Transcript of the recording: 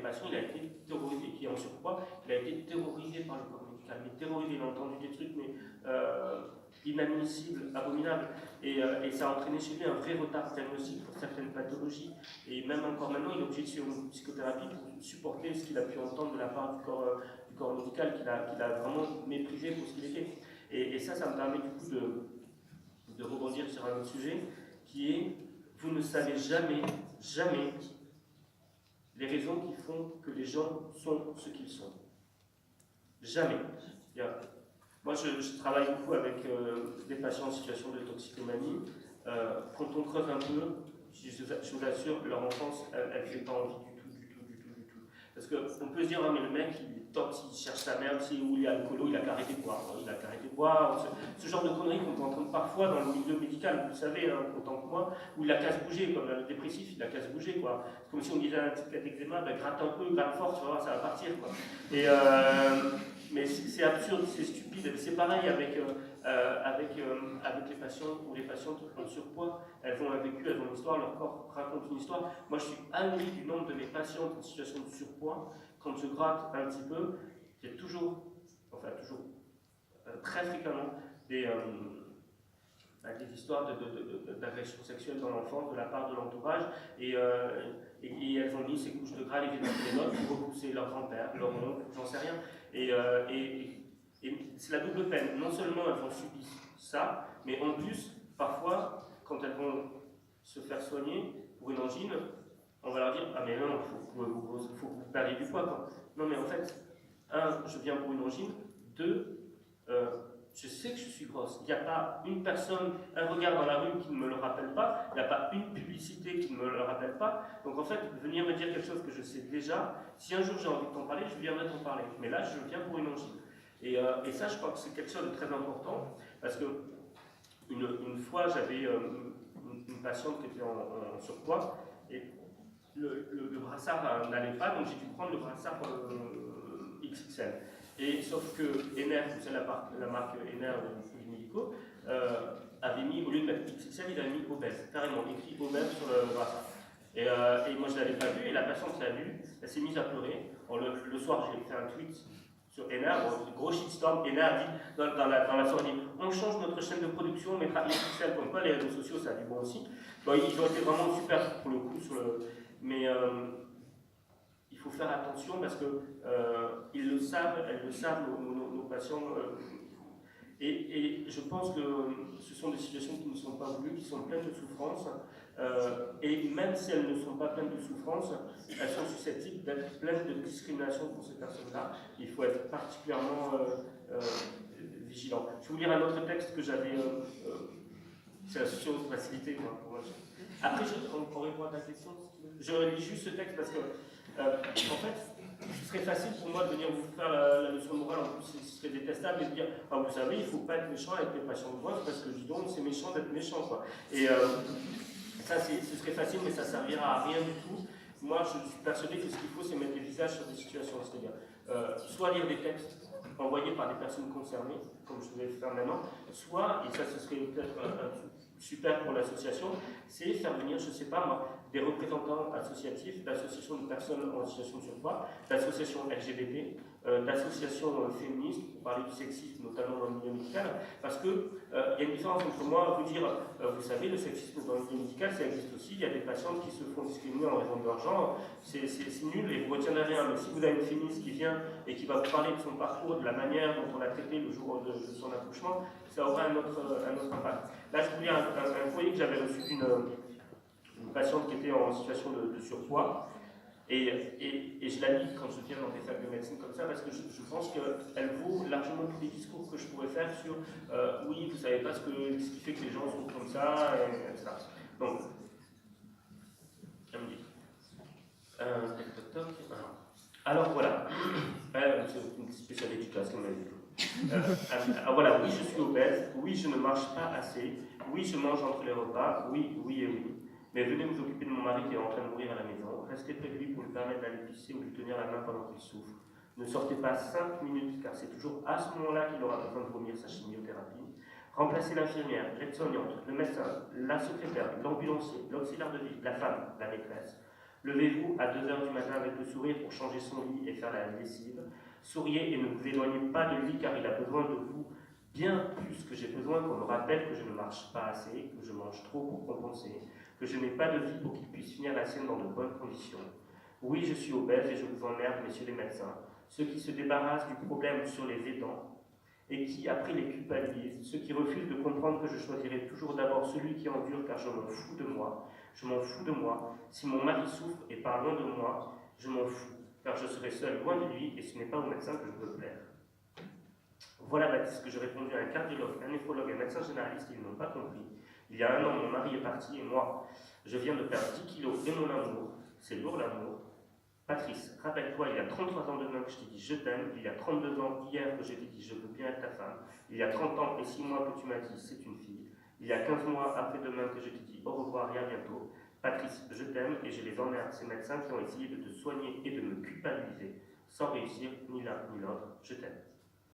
patients, il a été terrorisé, qui est en surpoids, il a été terrorisé par le corps médical, mais terrorisé, il a entendu des trucs mais, inadmissibles, abominables, et ça a entraîné chez lui un vrai retard diagnostique pour certaines pathologies, et même encore maintenant, il est obligé de suivre une psychothérapie pour supporter ce qu'il a pu entendre de la part du corps médical, qu'il a vraiment méprisé pour ce qu'il était. Et ça me permet du coup de rebondir sur un autre sujet, qui est, vous ne savez jamais les raisons qui font que les gens sont ce qu'ils sont. Jamais. Moi, je travaille beaucoup avec des patients en situation de toxicomanie. Quand on creuse un peu, je vous assure, leur enfance, elle ne fait pas envie du tout. Parce qu'on peut se dire, ah, mais le mec, il cherche sa merde, où il est alcoolo, il a qu'à arrêter de boire. Ce genre de conneries qu'on peut entendre parfois dans le milieu médical, vous le savez, hein, autant que moi, où il a qu'à se bouger, comme le dépressif, il a qu'à se bouger, quoi. C'est comme si on disait à un type d'eczéma, gratte un peu, gratte fort, tu vas voir, ça va partir, quoi. Mais c'est absurde, c'est stupide. C'est pareil avec les patients ou les patientes en surpoids. Elles ont un vécu, elles ont une histoire, leur corps raconte une histoire. Moi, je suis ahuri du nombre de mes patientes en situation de surpoids. Quand je gratte un petit peu, il y a toujours, très fréquemment, des histoires d'agression sexuelle dans l'enfance de la part de l'entourage, et elles ont mis ces couches de gras les unes après les autres pour repousser leur grand-père, leur oncle, j'en sais rien. Et c'est la double peine. Non seulement elles ont subi ça, mais en plus, parfois, quand elles vont se faire soigner pour une angine, on va leur dire, ah mais non, il faut que vous perdiez du poids, quoi. Non mais en fait, je viens pour une angine, 2, je sais que je suis grosse. Il n'y a pas une personne, un regard dans la rue qui ne me le rappelle pas, il n'y a pas une publicité qui ne me le rappelle pas. Donc en fait, venir me dire quelque chose que je sais déjà, si un jour j'ai envie de t'en parler, je viendrai t'en parler. Mais là, je viens pour une angine. Et ça, je crois que c'est quelque chose de très important, parce que une fois, j'avais une patiente qui était en surpoids, et le brassard n'allait pas, donc j'ai dû prendre le brassard XXL. Et sauf que Ener, vous savez la marque Ener de produits médicaux, avait mis, au lieu de mettre XXL, il avait mis obèse, carrément écrit obèse sur le brassard. Et moi je ne l'avais pas vu, et la patiente l'a vu, elle s'est mise à pleurer. Le soir, j'ai fait un tweet sur Ener, gros shitstorm. Ener a dit dans la soirée, on change notre chaîne de production, on mettra XXL, comme quoi les réseaux sociaux ça a du bon aussi. Bon, ils ont été vraiment super pour le coup, mais il faut faire attention parce que ils le savent, elles le savent, nos patients. Et je pense que ce sont des situations qui ne sont pas voulues, qui sont pleines de souffrance. Et même si elles ne sont pas pleines de souffrance, elles sont susceptibles d'être pleines de discrimination pour ces personnes-là. Il faut être particulièrement vigilant. Je vais vous lire un autre texte que j'avais. C'est la socio-facilité, pour moi. Après, on répond à ta question. Je lis juste ce texte parce que, en fait, ce serait facile pour moi de venir vous faire la leçon de morale, en plus ce serait détestable, et de dire, ah, vous savez, il ne faut pas être méchant avec les patients de voix, parce que dis donc, c'est méchant d'être méchant, quoi. Et ça, ce serait facile, mais ça ne servira à rien du tout. Moi, je suis persuadé que ce qu'il faut, c'est mettre des visages sur des situations, c'est-à-dire soit lire des textes envoyés par des personnes concernées, comme je vais le faire maintenant, soit, et ça ce serait peut-être super pour l'association, c'est faire venir, je ne sais pas moi, des représentants associatifs, d'associations de personnes en situation de surpoids, d'associations LGBT, d'associations féministes, pour parler du sexisme, notamment dans le milieu médical, parce qu'il y a une différence entre moi vous dire, vous savez, le sexisme dans le milieu médical, ça existe aussi, il y a des patientes qui se font discriminer en raison de leur genre, c'est nul et vous retiendrez rien, mais si vous avez une féministe qui vient et qui va vous parler de son parcours, de la manière dont on l'a traité le jour de son accouchement, ça aura un autre impact. Là, je vous lis un courrier que j'avais reçu d'une patiente qui était en situation de surpoids, et je la lis quand je viens dans des salles de médecine comme ça, parce que je pense qu'elle vaut largement tous les discours que je pourrais faire sur oui, vous savez pas ce qui fait que les gens sont comme ça, etc. Donc, elle me dit. Alors voilà, c'est une spéciale éducation, elle m'a dit. Voilà, oui, je suis obèse, oui, je ne marche pas assez, oui, je mange entre les repas, oui, oui et oui. Mais venez vous occuper de mon mari qui est en train de mourir à la maison. Restez près de lui pour lui permettre d'aller pisser ou lui tenir la main pendant qu'il souffre. Ne sortez pas 5 minutes, car c'est toujours à ce moment-là qu'il aura besoin de vomir sa chimiothérapie. Remplacez l'infirmière, l'aide-soignante, le médecin, la secrétaire, l'ambulancier, l'auxiliaire de vie, la femme, la maîtresse. Levez-vous à 2 heures du matin avec le sourire pour changer son lit et faire la lessive. Souriez et ne vous éloignez pas de lui car il a besoin de vous bien plus que j'ai besoin qu'on me rappelle que je ne marche pas assez, que je mange trop pour compenser, que je n'ai pas de vie pour qu'il puisse finir la sienne dans de bonnes conditions. Oui, je suis obèse et je vous emmerde, messieurs les médecins, ceux qui se débarrassent du problème sur les aidants et qui après les culpabilisent, ceux qui refusent de comprendre que je choisirai toujours d'abord celui qui endure car je m'en fous de moi. Je m'en fous de moi. Si mon mari souffre et parle loin de moi, je m'en fous, car je serai seul loin de lui et ce n'est pas au médecin que je veux plaire. Voilà, Baptiste, que j'ai répondu à un cardiologue, un néphrologue et un médecin généraliste qui n'ont pas compris. Il y a 1 an, mon mari est parti et moi, je viens de perdre 10 kilos et mon amour. C'est lourd l'amour. Patrice, rappelle-toi, il y a 33 ans demain que je t'ai dit je t'aime, il y a 32 ans hier que je t'ai dit je veux bien être ta femme, il y a 30 ans et 6 mois que tu m'as dit c'est une fille, il y a 15 mois après-demain que je t'ai dit au revoir et à bientôt. Patrice, je t'aime et je les emmerde, ces médecins qui ont essayé de te soigner et de me culpabiliser, sans réussir ni l'un ni l'autre, je t'aime.